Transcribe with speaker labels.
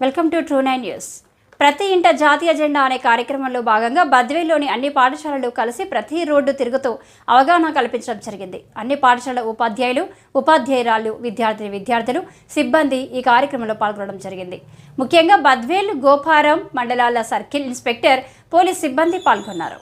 Speaker 1: Welcome to true 9 news. ప్రతి ఇంట జాతీయ జెండా అనే కార్యక్రమంలో భాగంగా బద్వేల్లోని అన్ని పాఠశాలలు కలిసి ప్రతి రోడ్డు తిరుగుతూ అవగాహన కల్పించడం జరిగింది. అన్ని పాఠశాలల ఉపాధ్యాయులు, ఉపాధ్యాయురాలు, విద్యార్థులు, సిబ్బంది ఈ కార్యక్రమంలో పాల్గొనడం జరిగింది. ముఖ్యంగా బద్వేల్, గోపారం మండలాల సర్కిల్ ఇన్స్పెక్టర్, పోలీస్ సిబ్బంది పాల్గొన్నారు.